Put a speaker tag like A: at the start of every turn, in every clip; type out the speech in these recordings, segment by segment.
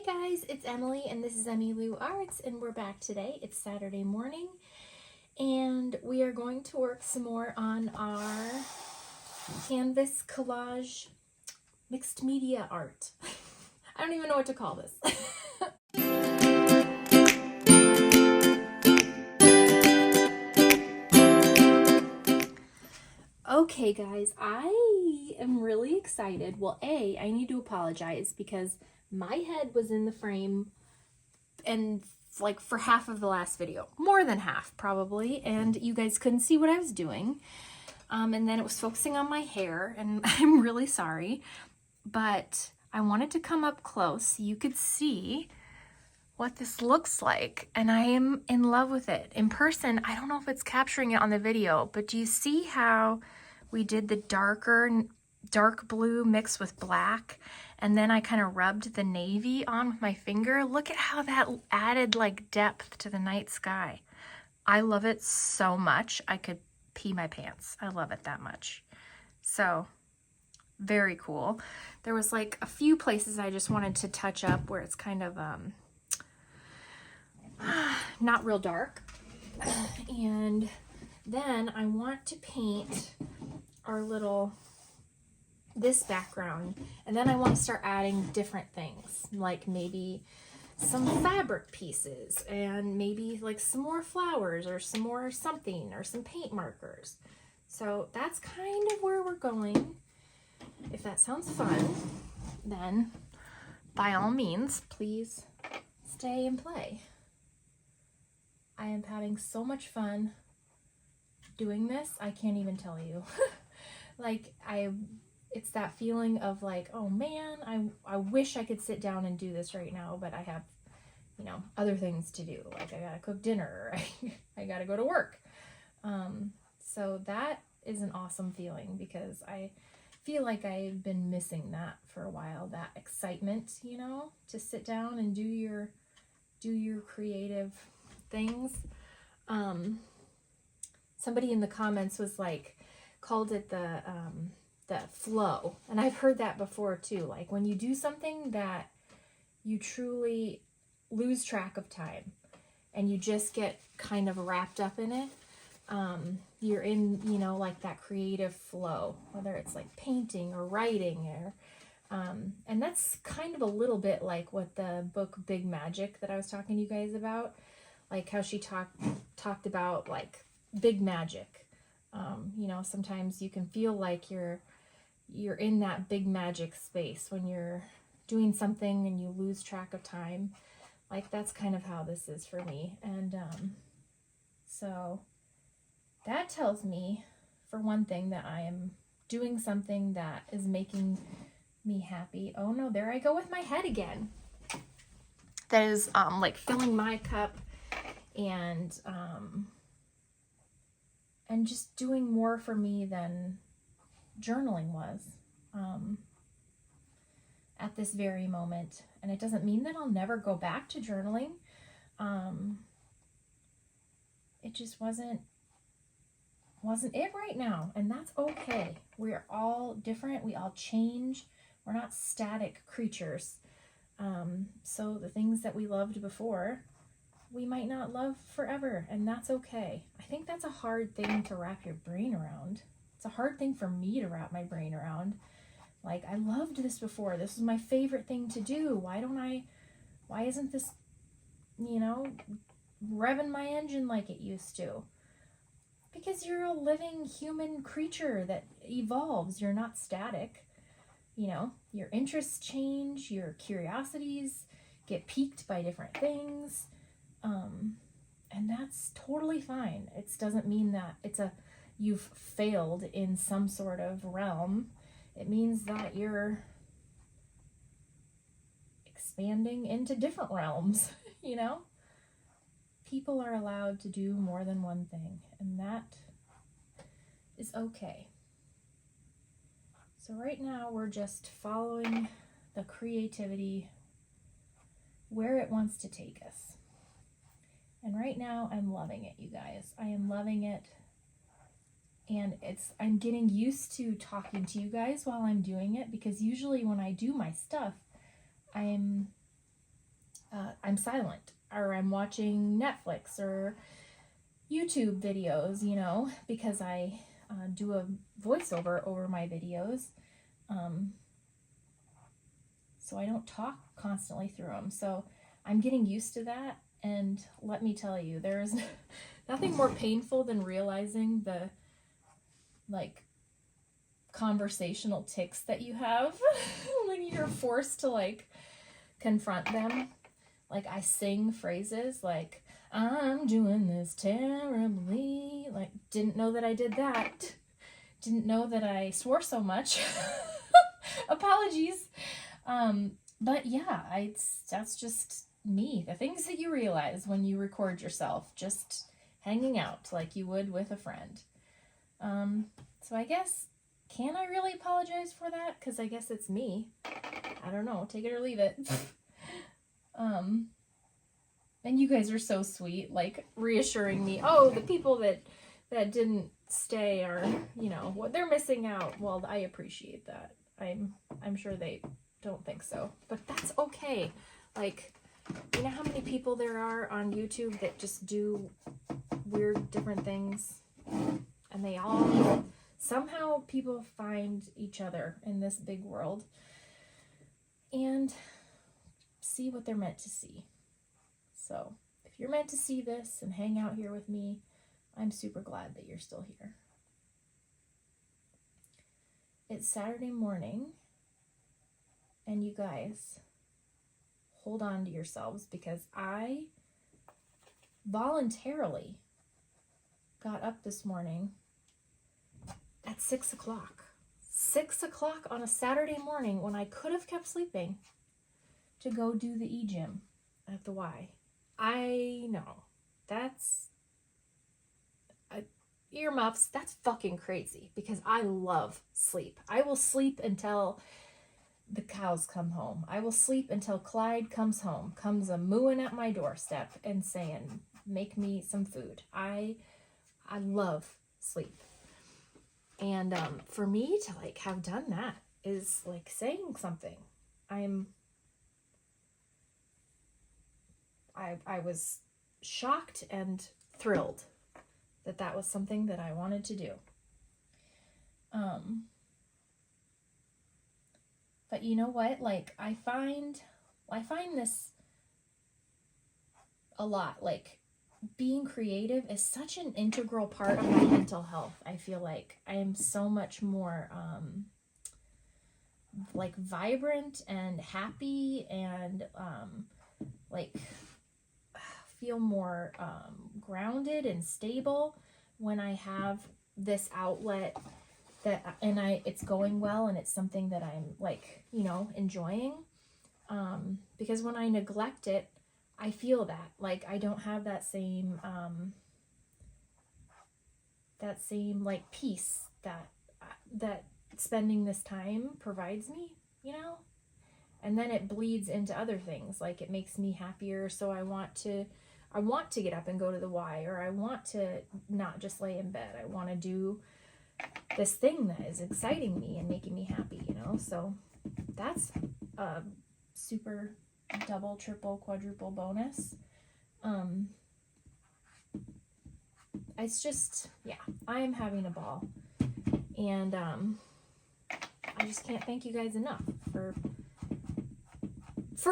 A: guys, it's Emily and this is Emmylou Arts and we're back today. It's Saturday morning and we are going to work some more on our canvas collage mixed media art. I don't even know what to call this. Okay guys, I am really excited. Well, I need to apologize because my head was in the frame and like for half of the last video, more than half probably, and you guys couldn't see what I was doing. And then it was focusing on my hair, and I'm really sorry, but I wanted to come up close so you could see what this looks like, and I am in love with it. In person, I don't know if it's capturing it on the video, but do you see how we did the dark blue mixed with black, and then I kind of rubbed the navy on with my finger? Look at how that added like depth to the night sky. I love it so much. I could pee my pants. I love it that much. So very cool. There was like a few places I just wanted to touch up where it's kind of not real dark. And then I want to paint our little this background, and then I want to start adding different things, like maybe some fabric pieces and maybe like some more flowers or some more something or some paint markers. So that's kind of where we're going. If that sounds fun, then by all means please stay and play. I am having so much fun doing this. I can't even tell you. Like it's that feeling of like, oh man, I wish I could sit down and do this right now, but I have, you know, other things to do. Like I gotta cook dinner, I gotta go to work. So that is an awesome feeling because I feel like I've been missing that for a while, that excitement, you know, to sit down and do your creative things. Somebody in the comments was like, called it the flow, and I've heard that before too. Like when you do something that you truly lose track of time and you just get kind of wrapped up in it, you're in, you know, like that creative flow, whether it's like painting or writing or and that's kind of a little bit like what the book Big Magic that I was talking to you guys about, like how she talked about like big magic. You know, sometimes you can feel like you're in that big magic space when you're doing something and you lose track of time. Like that's kind of how this is for me. And so that tells me, for one thing, that I am doing something that is making me happy. Oh no, there I go with my head again. That is like filling my cup and just doing more for me than journaling was at this very moment. And it doesn't mean that I'll never go back to journaling. It just wasn't it right now, and that's okay. We're all different. We all change. We're not static creatures. So the things that we loved before, we might not love forever, and that's okay. I think that's a hard thing to wrap your brain around. It's a hard thing for me to wrap my brain around. Like, I loved this before. This was my favorite thing to do. Why isn't this, you know, revving my engine like it used to? Because you're a living human creature that evolves. You're not static. You know, your interests change, your curiosities get piqued by different things. And that's totally fine. It doesn't mean that you've failed in some sort of realm. It means that you're expanding into different realms, you know? People are allowed to do more than one thing, and that is okay. So right now we're just following the creativity where it wants to take us. And right now I'm loving it, you guys. I am loving it. And I'm getting used to talking to you guys while I'm doing it, because usually when I do my stuff, I'm I'm silent, or I'm watching Netflix or YouTube videos, you know, because I do a voiceover over my videos. So I don't talk constantly through them. So I'm getting used to that. And let me tell you, there is nothing more painful than realizing the, like, conversational tics that you have when you're forced to, like, confront them. Like, I sing phrases like, I'm doing this terribly. Like, didn't know that I did that. Didn't know that I swore so much. Apologies. But yeah, that's just me. The things that you realize when you record yourself just hanging out like you would with a friend. So I guess, can I really apologize for that? Because I guess it's me. I don't know. Take it or leave it. And you guys are so sweet, like reassuring me, oh, the people that didn't stay are, you know, what they're missing out. Well, I appreciate that. I'm sure they don't think so, but that's okay. Like, you know how many people there are on YouTube that just do weird different things, and they all, somehow people find each other in this big world and see what they're meant to see. So if you're meant to see this and hang out here with me, I'm super glad that you're still here. It's Saturday morning, and you guys, hold on to yourselves, because I voluntarily got up this morning at 6 o'clock. 6 o'clock on a Saturday morning when I could have kept sleeping to go do the e-gym at the Y. I know, that's earmuffs, that's fucking crazy, because I love sleep. I will sleep until the cows come home. I will sleep until Clyde comes home, comes a mooing at my doorstep and saying, make me some food. I love sleep. And for me to like have done that is like saying something. I was shocked and thrilled that that was something that I wanted to do. But you know what? Like, I find this a lot. Like, being creative is such an integral part of my mental health. I feel like I am so much more like vibrant and happy, and like feel more grounded and stable when I have this outlet that, and it's going well, and it's something that I'm like, you know, enjoying. Because when I neglect it, I feel that like I don't have that same like peace that spending this time provides me, you know. And then it bleeds into other things, like it makes me happier, so I want to get up and go to the Y, or I want to not just lay in bed. I want to do this thing that is exciting me and making me happy, you know. So that's a super double, triple, quadruple bonus. It's just, yeah, I am having a ball, and I just can't thank you guys enough for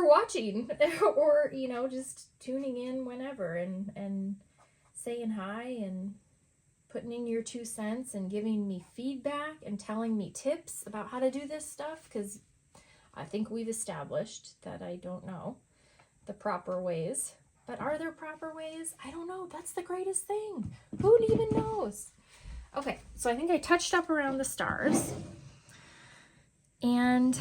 A: watching, or, you know, just tuning in whenever and saying hi and putting in your 2 cents and giving me feedback and telling me tips about how to do this stuff, because I think we've established that I don't know the proper ways. But are there proper ways? I don't know. That's the greatest thing. Who even knows? Okay, so I think I touched up around the stars. And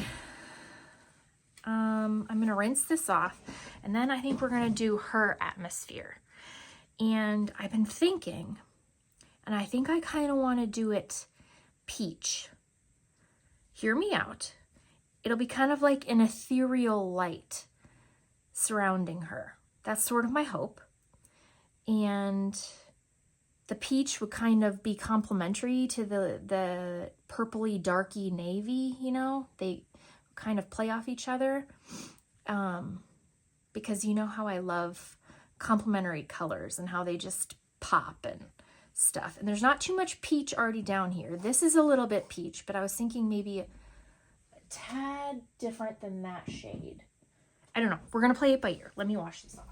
A: I'm going to rinse this off. And then I think we're going to do her atmosphere. And I've been thinking, and I think I kind of want to do it peach. Hear me out. It'll be kind of like an ethereal light surrounding her. That's sort of my hope. And the peach would kind of be complementary to the purpley, darky navy, you know? They kind of play off each other. because you know how I love complementary colors and how they just pop and stuff. And there's not too much peach already down here. This is a little bit peach, but I was thinking maybe a tad different than that shade. I don't know. We're going to play it by ear. Let me wash this off.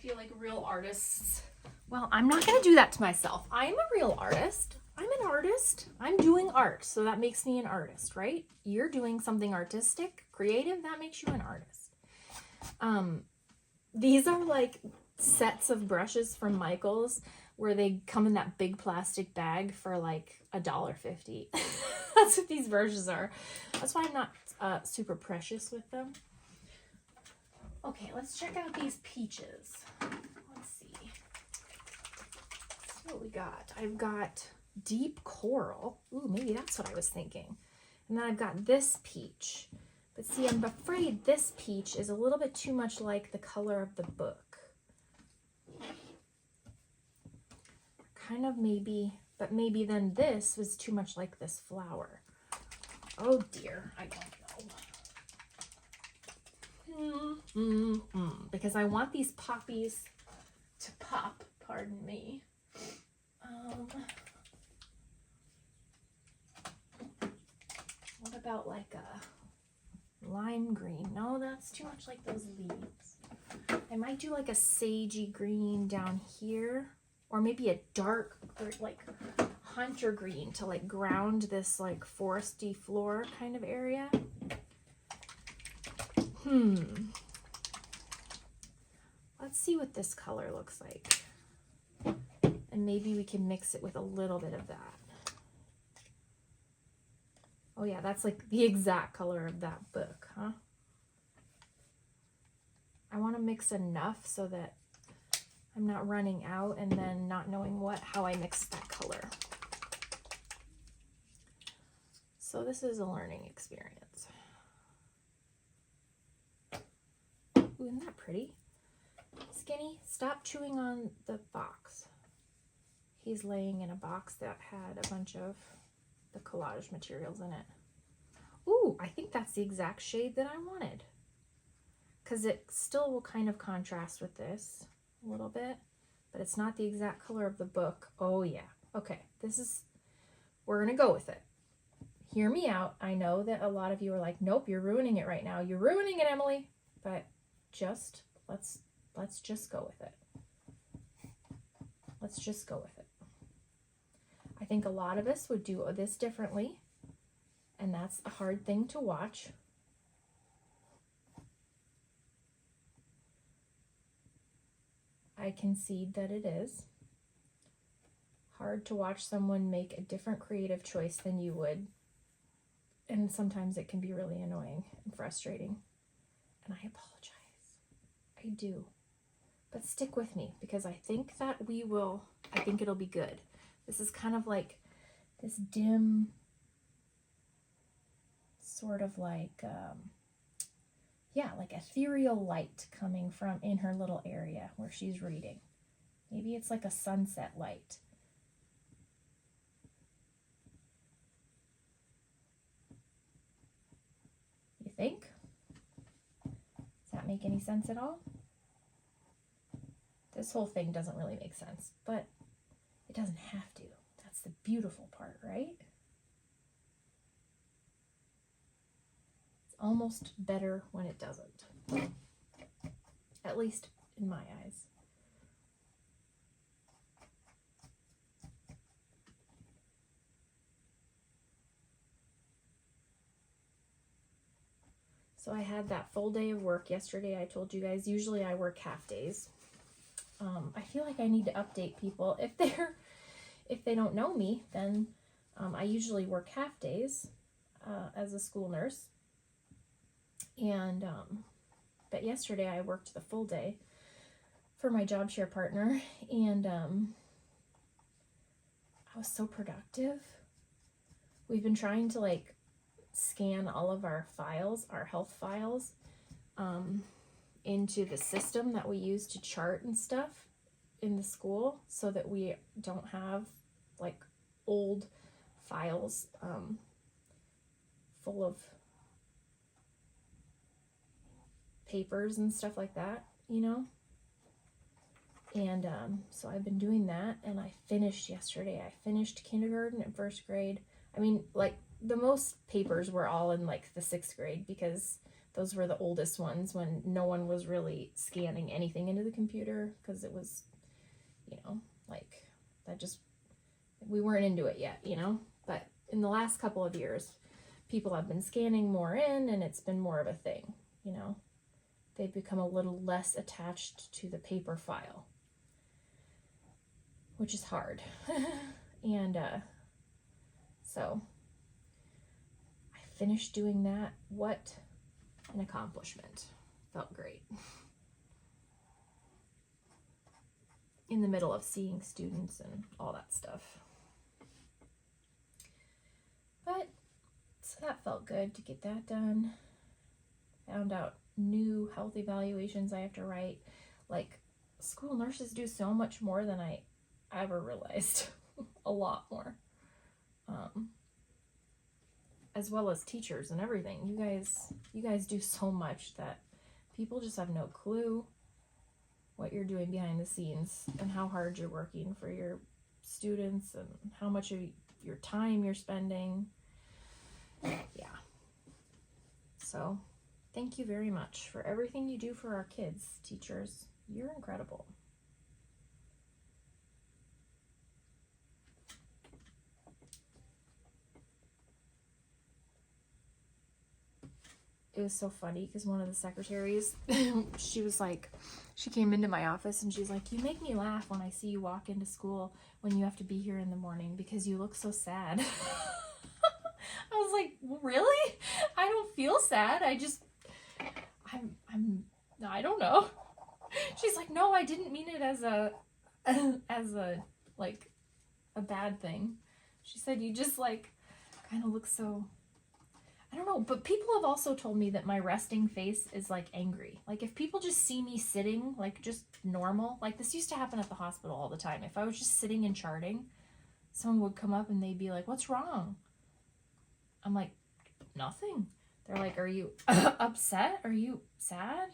A: Feel like real artists. Well, I'm not going to do that to myself. I'm a real artist. I'm an artist. I'm doing art, so that makes me an artist, right? You're doing something artistic, creative, that makes you an artist. These are like sets of brushes from Michael's where they come in that big plastic bag for like $1.50. That's what these brushes are. That's why I'm not super precious with them. Okay, let's check out these peaches. Let's see what we got. I've got deep coral. Ooh, maybe that's what I was thinking. And then I've got this peach. But see, I'm afraid this peach is a little bit too much like the color of the book. Kind of maybe, but maybe then this was too much like this flower. Oh dear, I don't know. Because I want these poppies to pop, pardon me. What about like a lime green? No, that's too much like those leaves. I might do like a sagey green down here, or maybe a dark or like hunter green to like ground this like foresty floor kind of area. Let's see what this color looks like. And maybe we can mix it with a little bit of that. Oh yeah, that's like the exact color of that book, huh? I want to mix enough so that I'm not running out and then not knowing how I mix that color. So this is a learning experience. Ooh, isn't that pretty? Skinny, stop chewing on the box. He's laying in a box that had a bunch of the collage materials in it. Ooh, I think that's the exact shade that I wanted. Because it still will kind of contrast with this a little bit, but it's not the exact color of the book. Oh yeah, okay, we're gonna go with it. Hear me out. I know that a lot of you are like, nope, you're ruining it right now. You're ruining it, Emily. But let's just go with it. Let's just go with it. I think a lot of us would do this differently, and that's a hard thing to watch. I concede that it is hard to watch someone make a different creative choice than you would, and sometimes it can be really annoying and frustrating, and I apologize. I do. But stick with me, because I think it'll be good. This is kind of like this dim, sort of like, like ethereal light coming from in her little area where she's reading. Maybe it's like a sunset light. You think? Does that make any sense at all? This whole thing doesn't really make sense, but it doesn't have to. That's the beautiful part, right? It's almost better when it doesn't. At least in my eyes. So I had that full day of work yesterday. I told you guys, usually I work half days. I feel like I need to update people. If they don't know me, then I usually work half days as a school nurse. And but yesterday I worked the full day for my job share partner, and I was so productive. We've been trying to like scan all of our files, our health files, into the system that we use to chart and stuff in the school, so that we don't have like old files full of papers and stuff like that, you know. And so I've been doing that, and I finished yesterday. I finished kindergarten and first grade. I mean, like, the most papers were all in like the 6th grade, because those were the oldest ones when no one was really scanning anything into the computer, because it was, you know, like, that just, we weren't into it yet, you know. But in the last couple of years, people have been scanning more in, and it's been more of a thing, you know. They've become a little less attached to the paper file, which is hard. And so I finished doing that. What an accomplishment. Felt great. In the middle of seeing students and all that stuff. But so that felt good to get that done. Found out new health evaluations I have to write. Like, school nurses do so much more than I ever realized. A lot more. As well as teachers and everything. You guys do so much that people just have no clue what you're doing behind the scenes, and how hard you're working for your students, and how much of your time you're spending. Yeah. So thank you very much for everything you do for our kids, teachers. You're incredible. It was so funny because one of the secretaries, she was like, she came into my office and she's like, you make me laugh when I see you walk into school when you have to be here in the morning because you look so sad. I was like, really? I don't feel sad. I don't know. She's like, no, I didn't mean it as a like a bad thing. She said, you just like kind of look so, I don't know, but people have also told me that my resting face is like angry. Like, if people just see me sitting, like just normal, like this used to happen at the hospital all the time. If I was just sitting and charting, someone would come up and they'd be like, what's wrong? I'm like, nothing. They're like, are you upset? Are you sad?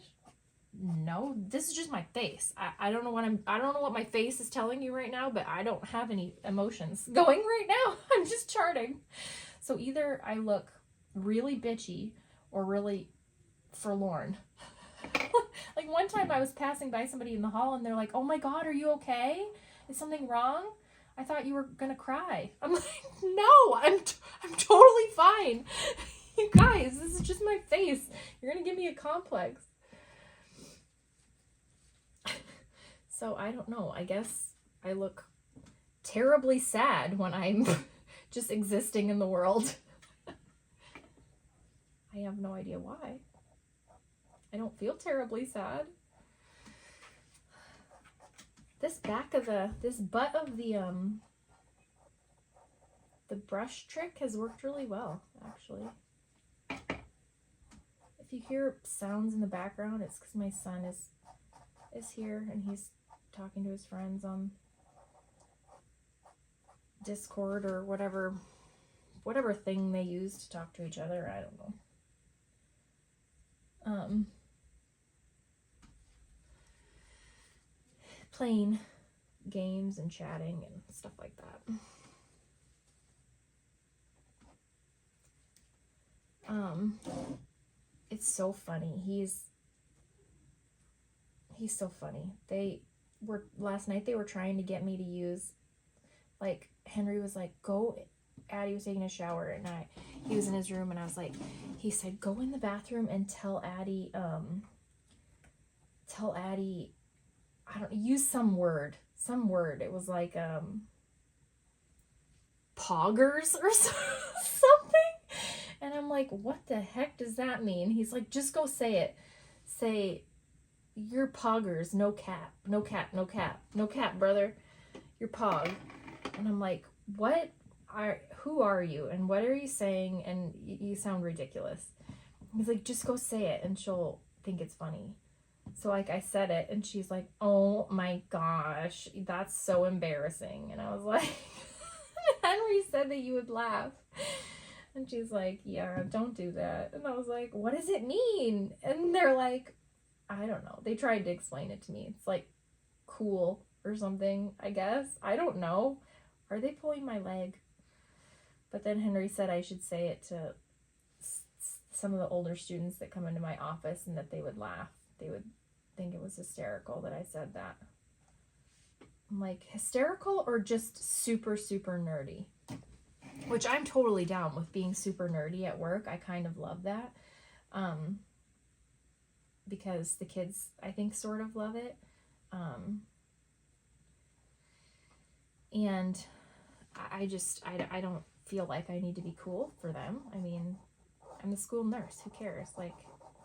A: No, this is just my face. I don't know what my face is telling you right now, but I don't have any emotions going right now. I'm just charting. So either I look really bitchy or really forlorn. Like, one time I was passing by somebody in the hall and they're like, oh my God, are you okay? Is something wrong? I thought you were gonna cry. I'm like, no, I'm totally fine. You guys, this is just my face. You're gonna give me a complex. So I don't know. I guess I look terribly sad when I'm just existing in the world. I have no idea why. I don't feel terribly sad. This butt of the brush trick has worked really well, actually. If you hear sounds in the background, it's because my son is here and he's talking to his friends on Discord or whatever thing they use to talk to each other. I don't know. Playing games and chatting and stuff like that. It's so funny. He's so funny. Last night they were trying to get me to use, like, Henry was like, go, Addie was taking a shower at night. he was in his room, and I was like, he said, go in the bathroom and tell Addie, I don't, use some word. It was like, poggers or something. And I'm like, what the heck does that mean? He's like, just go say it. Say, you're poggers, no cap, brother. You're pog. And I'm like, who are you? And what are you saying? And you sound ridiculous. He's like, just go say it and she'll think it's funny. So like I said it and she's like, oh my gosh, that's so embarrassing. And I was like, Henry said that you would laugh. And she's like, yeah, don't do that. And I was like, what does it mean? And they're like, I don't know. They tried to explain it to me. It's like cool or something, I guess. I don't know. Are they pulling my leg? But then Henry said I should say it to some of the older students that come into my office and that they would laugh. They would think it was hysterical that I said that. I'm like, hysterical or just super, super nerdy? Which I'm totally down with being super nerdy at work. I kind of love that. Because the kids, I think, sort of love it. And I don't feel like I need to be cool for them. I mean, I'm the school nurse. Who cares? Like,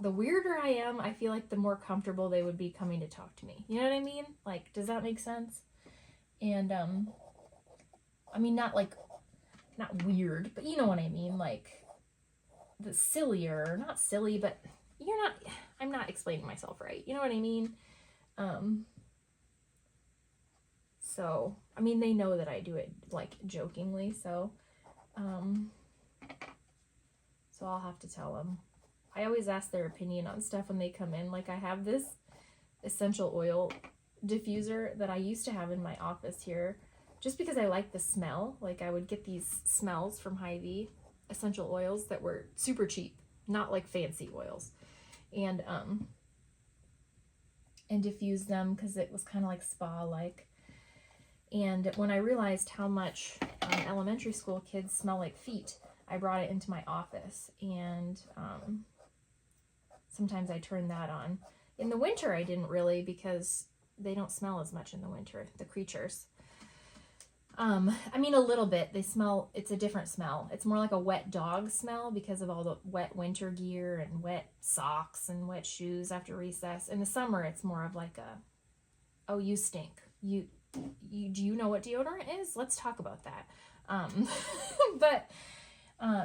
A: the weirder I am, I feel like the more comfortable they would be coming to talk to me. You know what I mean? Like, does that make sense? And, I mean, not weird, but you know what I mean? Like, the sillier, not silly, but I'm not explaining myself right. You know what I mean? So, I mean, they know that I do it, like, jokingly, so I'll have to tell them. I always ask their opinion on stuff when they come in. Like, I have this essential oil diffuser that I used to have in my office here just because I like the smell. Like, I would get these smells from Hy-Vee, essential oils that were super cheap, not like fancy oils, and diffuse them because it was kind of like spa-like. And when I realized how much elementary school kids smell like feet, I brought it into my office, and sometimes I turn that on. In the winter, I didn't really, because they don't smell as much in the winter, the creatures. I mean, a little bit. They smell, it's a different smell. It's more like a wet dog smell because of all the wet winter gear and wet socks and wet shoes after recess. In the summer, it's more of like a, oh, you stink. Do you know what deodorant is? Let's talk about that.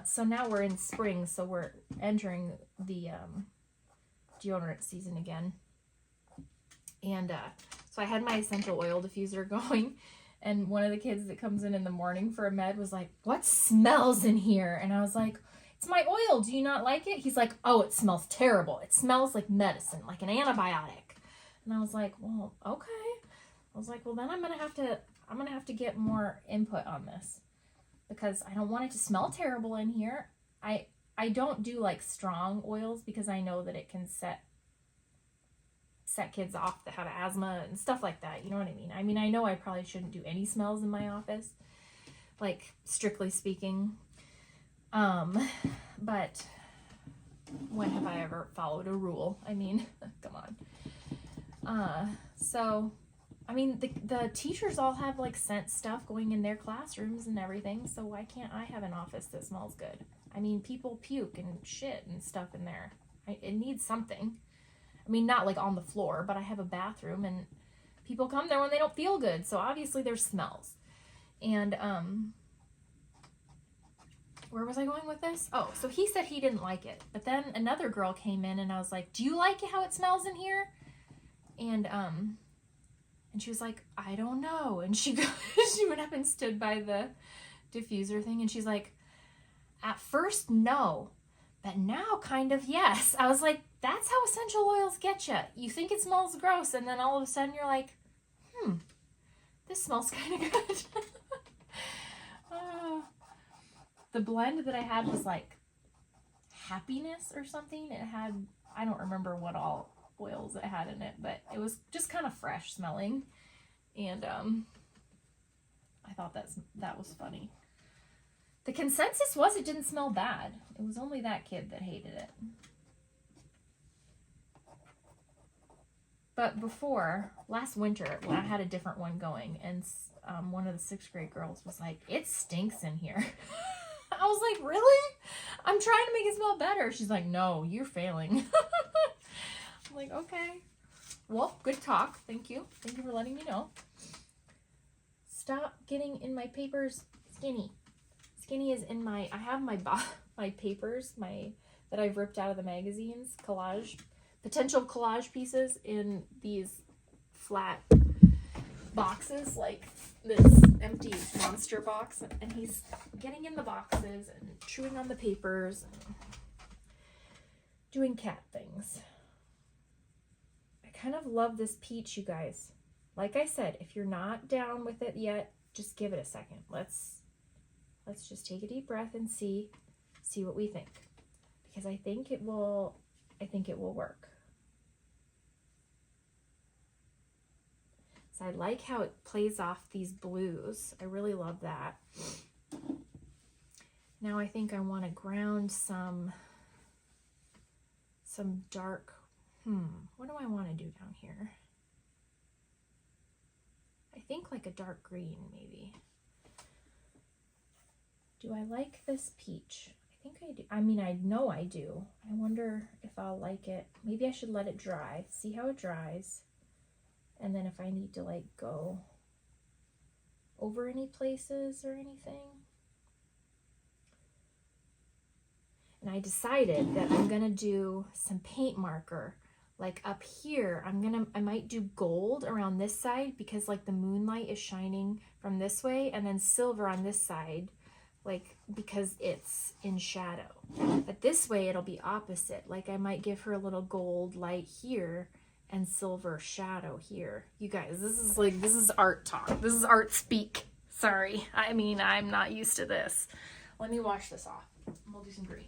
A: So now we're in spring, so we're entering the deodorant season again. And so I had my essential oil diffuser going, and one of the kids that comes in the morning for a med was like, what smells in here? And I was like, it's my oil. Do you not like it? He's like, oh, it smells terrible. It smells like medicine, like an antibiotic. And I was like, well, okay. I was like, well, then I'm gonna have to get more input on this because I don't want it to smell terrible in here. I don't do like strong oils because I know that it can set kids off that have asthma and stuff like that. You know what I mean? I mean, I know I probably shouldn't do any smells in my office, like strictly speaking. But when have I ever followed a rule? I mean, come on. So, I mean, the teachers all have like scent stuff going in their classrooms and everything, so why can't I have an office that smells good? I mean, people puke and shit and stuff in there. It needs something. I mean, not like on the floor, but I have a bathroom and people come there when they don't feel good, so obviously there's smells. And, where was I going with this? Oh, so he said he didn't like it, but then another girl came in and I was like, do you like how it smells in here? And she was like, I don't know. And she went up and stood by the diffuser thing and she's like, at first, no, but now kind of yes. I was like, that's how essential oils get you. You think it smells gross, and then all of a sudden you're like, this smells kind of good. The blend that I had was like happiness or something. It had, I don't remember what all oils it had in it, but it was just kind of fresh smelling. And I thought that was funny. The consensus was it didn't smell bad. It was only that kid that hated it. But before, last winter, I had a different one going, and one of the 6th grade girls was like, it stinks in here. I was like, really? I'm trying to make it smell better. She's like, no, you're failing. I'm like, okay. Well, good talk. Thank you. Thank you for letting me know. Stop getting in my papers, Skinny. Skinny is in my, I have my papers, that I've ripped out of the magazines, potential collage pieces in these flat boxes, like this empty monster box, and he's getting in the boxes and chewing on the papers and doing cat things. I kind of love this peach, you guys. Like I said, if you're not down with it yet, just give it a second. Let's just take a deep breath and see what we think, because I think it will work. So I like how it plays off these blues. I really love that. Now I think I want to ground some dark, what do I want to do down here? I think like a dark green, maybe. Do I like this peach? I think I do. I mean, I know I do. I wonder if I'll like it. Maybe I should let it dry, see how it dries. And then if I need to like go over any places or anything. And I decided that I'm gonna do some paint marker. Like up here, I might do gold around this side, because like the moonlight is shining from this way, and then silver on this side, like because it's in shadow. But this way it'll be opposite. Like I might give her a little gold light here and silver shadow here. You guys, this is art talk. This is art speak. Sorry. I mean, I'm not used to this. Let me wash this off. We'll do some green.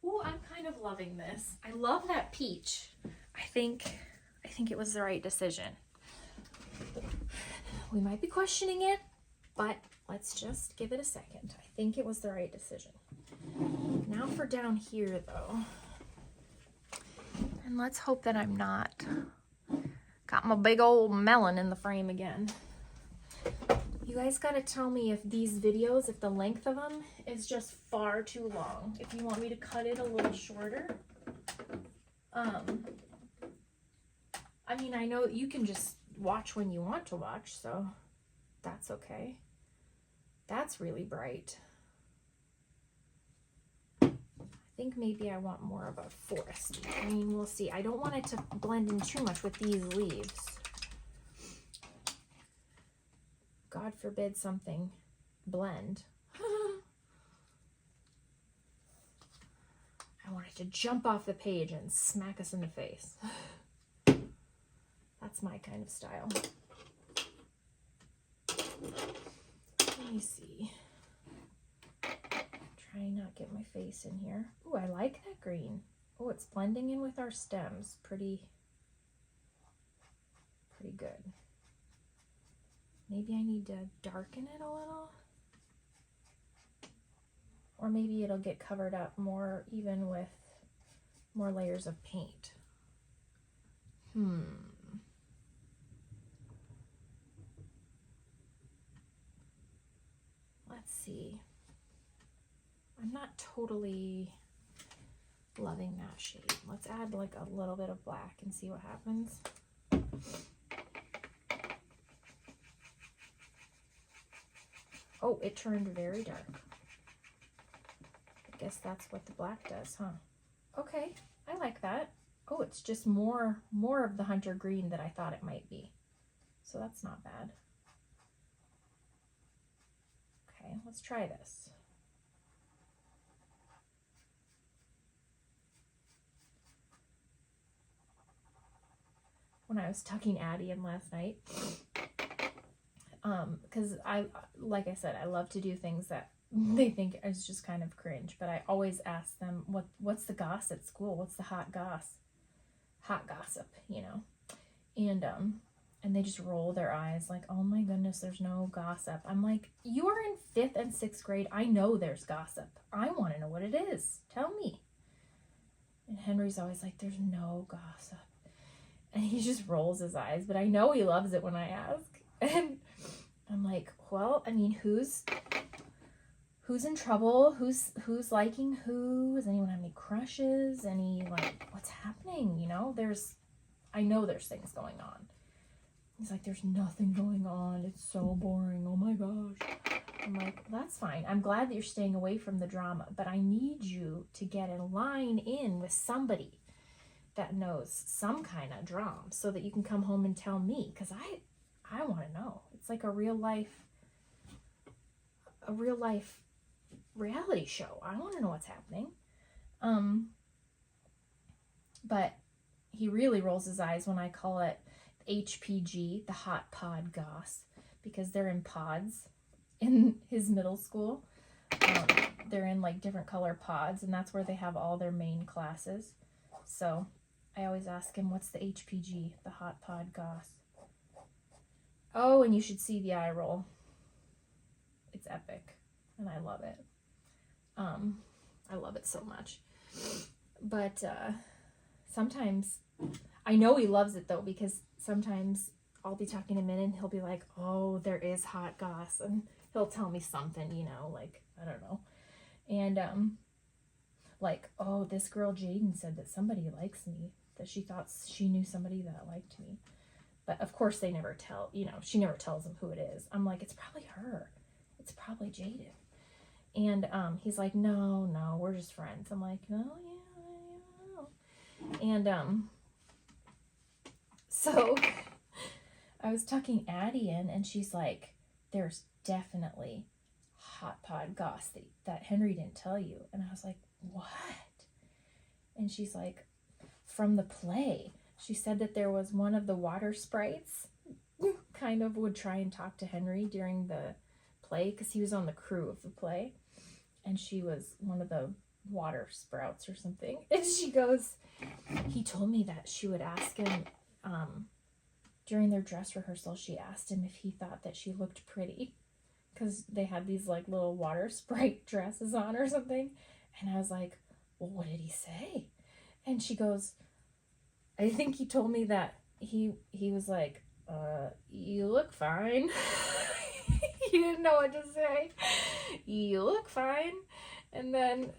A: Ooh, I'm kind of loving this. I love that peach. I think it was the right decision. We might be questioning it, but let's just give it a second. I think it was the right decision. Now for down here though. And let's hope that I'm not got my big old melon in the frame again. You guys gotta tell me if these videos, if the length of them is just far too long. If you want me to cut it a little shorter. I mean, I know you can just watch when you want to watch, so that's okay. That's really bright. I think maybe I want more of a forest green. We'll see. I don't want it to blend in too much with these leaves. God forbid something blend. I want it to jump off the page and smack us in the face. That's my kind of style. Let me see. Try not get my face in here. Ooh, I like that green. Oh, it's blending in with our stems. Pretty good. Maybe I need to darken it a little. Or maybe it'll get covered up more even with more layers of paint. Let's see. I'm not totally loving that shade. Let's add like a little bit of black and see what happens. Oh, it turned very dark. guess that's what the black does, huh? Okay, I like that. Oh, it's just more of the hunter green that I thought it might be. So that's not bad. Okay, let's try this. When I was tucking Addie in last night, because like I said, I love to do things that they think is just kind of cringe, but I always ask them, what's the goss at school? What's the hot gossip, you know? And they just roll their eyes like, oh my goodness, there's no gossip. I'm like, you are in 5th and 6th grade. I know there's gossip. I want to know what it is. Tell me. And Henry's always like, there's no gossip. And he just rolls his eyes, but I know he loves it when I ask. And I'm like, well, I mean, who's in trouble? Who's liking who? Does anyone have any crushes? Any, like, what's happening? You know, I know there's things going on. He's like, there's nothing going on. It's so boring. Oh my gosh. I'm like, well, that's fine. I'm glad that you're staying away from the drama, but I need you to get in line in with somebody that knows some kind of drama so that you can come home and tell me, because I want to know. It's like a real life reality show. I want to know what's happening. But he really rolls his eyes when I call it HPG, the hot pod goss, because they're in pods in his middle school. They're in like different color pods, and that's where they have all their main classes. So I always ask him, what's the HPG, the hot pod goss? Oh, and you should see the eye roll. It's epic, and I love it. I love it so much. But sometimes, I know he loves it though, because sometimes I'll be talking to him and he'll be like, oh, there is hot goss, and he'll tell me something, you know, like, I don't know. And like, oh, this girl Jaden said that somebody likes me, that she thought she knew somebody that liked me. But of course they never tell, you know, she never tells him who it is. I'm like, it's probably her. It's probably Jaden. And he's like, no, we're just friends. I'm like, oh yeah. And so I was tucking Addie in, and she's like, there's definitely hot pod goss that Henry didn't tell you. And I was like, what? And she's like, from the play. She said that there was one of the water sprites kind of would try and talk to Henry during the play, because he was on the crew of the play, and she was one of the water sprouts or something. And she goes, he told me that she would ask him during their dress rehearsal, she asked him if he thought that she looked pretty, because they had these like little water sprite dresses on or something. And I was like, well, what did he say? And she goes, I think he told me that he was like, you look fine. He didn't know what to say. You look fine. And then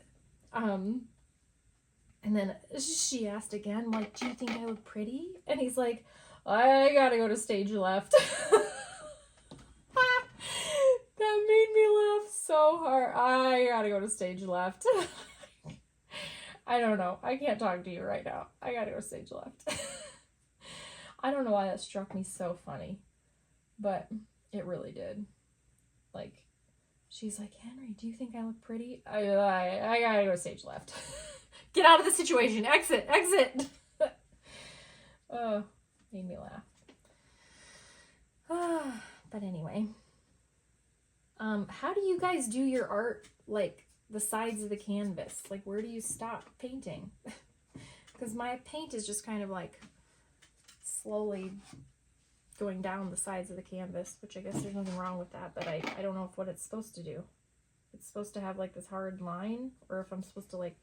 A: she asked again, like, do you think I look pretty? And he's like, I gotta go to stage left. That made me laugh so hard. I gotta go to stage left. I don't know. I can't talk to you right now. I gotta go stage left. I don't know why that struck me so funny, but it really did. Like, she's like, Henry, do you think I look pretty? I gotta go stage left. Get out of the situation. Exit. Oh, made me laugh. But anyway, how do you guys do your art, like the sides of the canvas? Like, where do you stop painting? Because my paint is just kind of like slowly going down the sides of the canvas, which I guess there's nothing wrong with that, but I don't know if what it's supposed to do. It's supposed to have like this hard line, or if I'm supposed to like,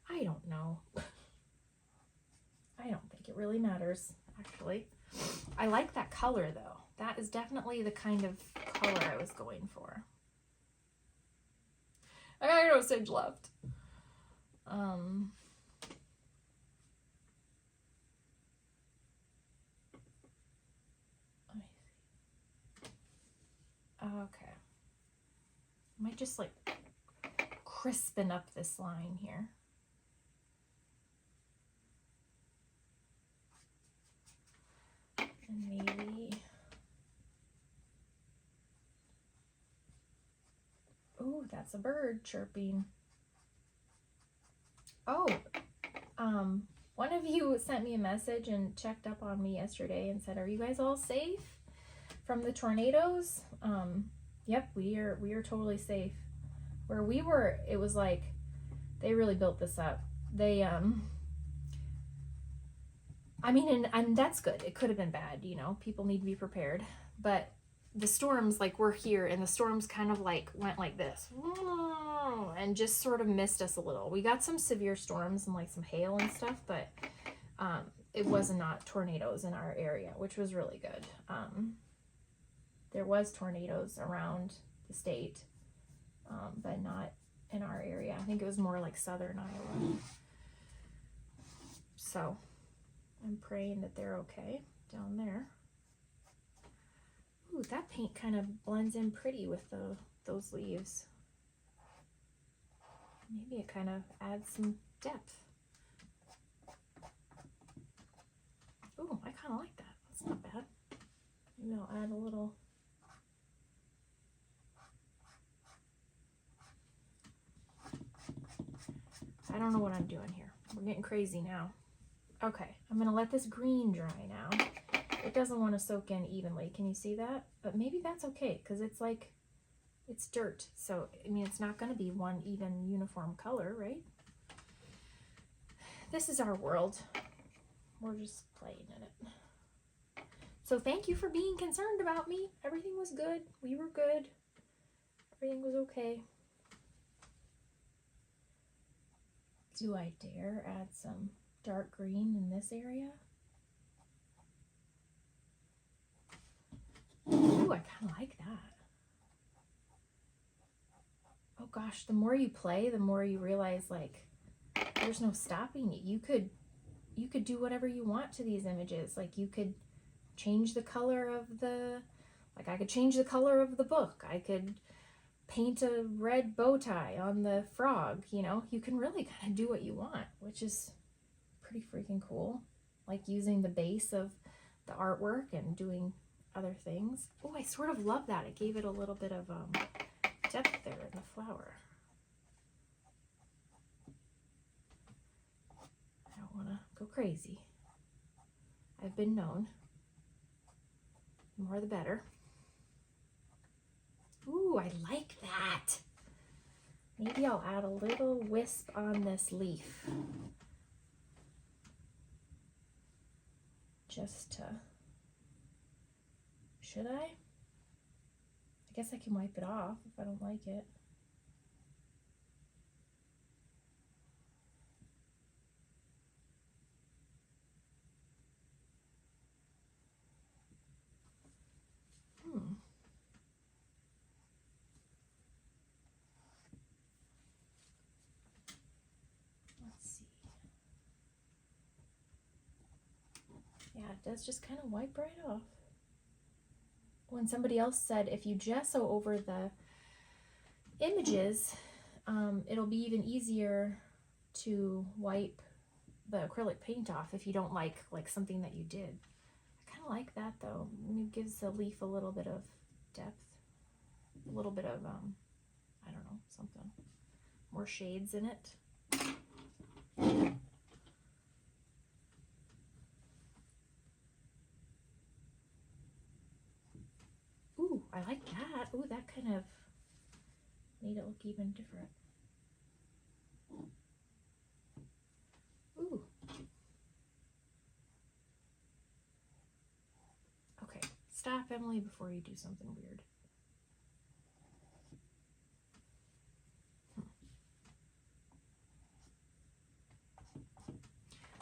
A: I don't know. I don't think it really matters, actually. I like that color though. That is definitely the kind of color I was going for. I gotta go stage left. Okay. I might just like crispen up this line here. And maybe, oh, that's a bird chirping. Oh, one of you sent me a message and checked up on me yesterday and said, "Are you guys all safe from the tornadoes?" Yep, we are totally safe. Where we were, it was like they really built this up. They I mean, and that's good. It could have been bad, you know. People need to be prepared. But the storms, like, we're here, and the storms kind of like went like this and just sort of missed us a little. We got some severe storms and like some hail and stuff, but it was not tornadoes in our area, which was really good. There was tornadoes around the state, but not in our area. I think it was more like southern Iowa. So I'm praying that they're okay down there. Ooh, that paint kind of blends in pretty with those leaves. Maybe it kind of adds some depth. Ooh, I kind of like that. That's not bad. Maybe I'll add a little. I don't know what I'm doing here. We're getting crazy now. Okay, I'm gonna let this green dry now. It doesn't want to soak in evenly. Can you see that? But maybe that's okay, because it's like, it's dirt. So, I mean, it's not going to be one even uniform color, right? This is our world. We're just playing in it. So thank you for being concerned about me. Everything was good. We were good. Everything was okay. Do I dare add some dark green in this area? Ooh, I kind of like that. Oh gosh, the more you play, the more you realize, like, there's no stopping you. You could do whatever you want to these images. Like, you could change the color of the, like, I could change the color of the book. I could paint a red bow tie on the frog, you know. You can really kind of do what you want, which is pretty freaking cool. Like using the base of the artwork and doing other things. Oh, I sort of love that. It gave it a little bit of depth there in the flower. I don't want to go crazy. I've been known. The more the better. Ooh, I like that. Maybe I'll add a little wisp on this leaf. Just to, should I? I guess I can wipe it off if I don't like it. Let's see. Yeah, it does just kind of wipe right off. When somebody else said if you gesso over the images, it'll be even easier to wipe the acrylic paint off if you don't like something that you did. I kind of like that though. It gives the leaf a little bit of depth, a little bit of I don't know, something more shades in it. Ooh, I like that. Ooh, that kind of made it look even different. Ooh. Okay, stop, Emily, before you do something weird.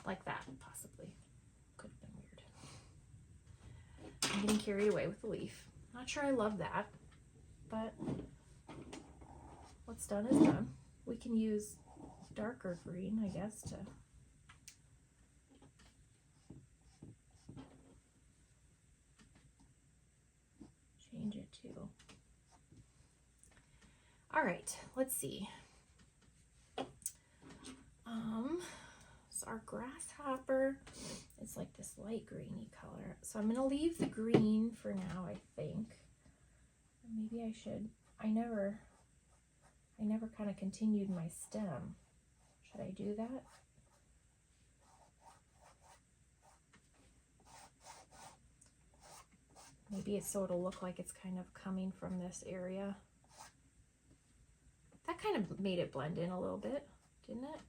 A: Like that, possibly. Could have been weird. I'm getting carried away with the leaf. Not sure I love that, but what's done is done. We can use darker green, I guess, to change it too. All right, let's see. So our grasshopper is like this light greeny color. So I'm gonna leave the green for now, I think. Maybe I should, I never kind of continued my stem. Should I do that? Maybe it's so it'll look like it's kind of coming from this area. That kind of made it blend in a little bit, didn't it?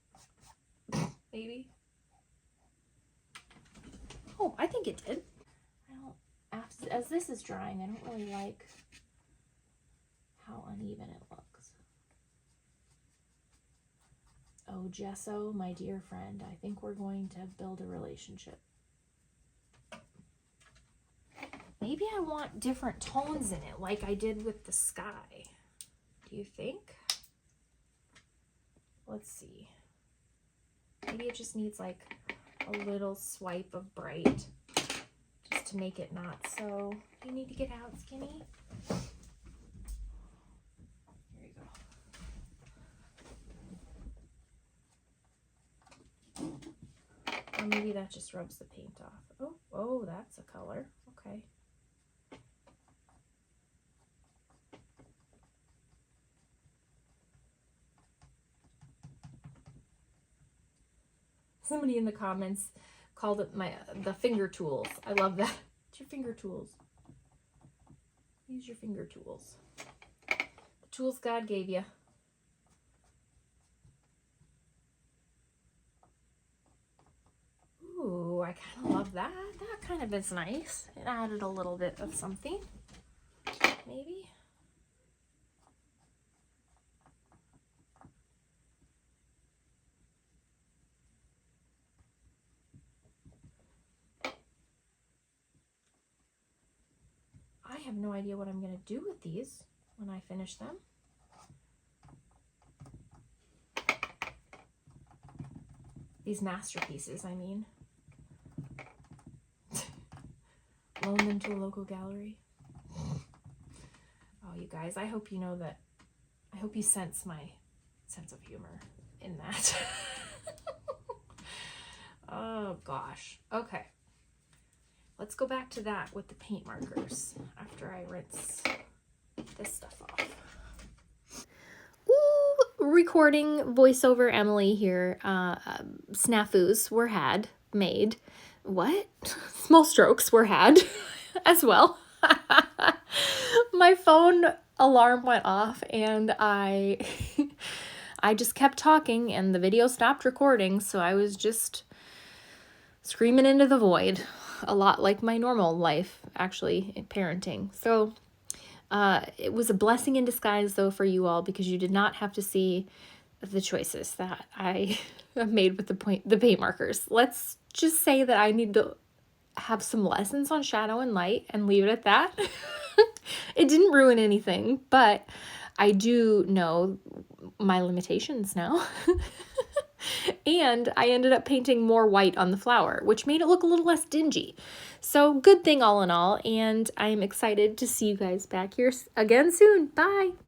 A: Maybe. Oh, I think it did. I don't, as this is drying, I don't really like how uneven it looks. Oh, gesso, my dear friend, I think we're going to build a relationship. Maybe I want different tones in it, like I did with the sky. Do you think? Let's see. Maybe it just needs like a little swipe of bright just to make it not so... You need to get out, Skinny. Here you go. Or maybe that just rubs the paint off. Oh, that's a color. Okay. Somebody in the comments called it the finger tools. I love that. It's your finger tools. Use your finger tools. The tools God gave you. Ooh, I kind of love that. That kind of is nice. It added a little bit of something. Maybe. I have no idea what I'm going to do with these when I finish them. These masterpieces, I mean. Loan them to a local gallery. Oh, you guys, I hope you know that. I hope you sense my sense of humor in that. Oh, gosh. Okay. Let's go back to that with the paint markers after I rinse this stuff off. Ooh, recording voiceover Emily here. Snafus were made. What? Small strokes were had as well. My phone alarm went off and I just kept talking and the video stopped recording, so I was just screaming into the void. A lot like my normal life, actually, in parenting. So it was a blessing in disguise, though, for you all, because you did not have to see the choices that I have made with the paint markers. Let's just say that I need to have some lessons on shadow and light and leave it at that. It didn't ruin anything, but I do know my limitations now. And I ended up painting more white on the flower, which made it look a little less dingy. So good thing all in all, and I'm excited to see you guys back here again soon. Bye!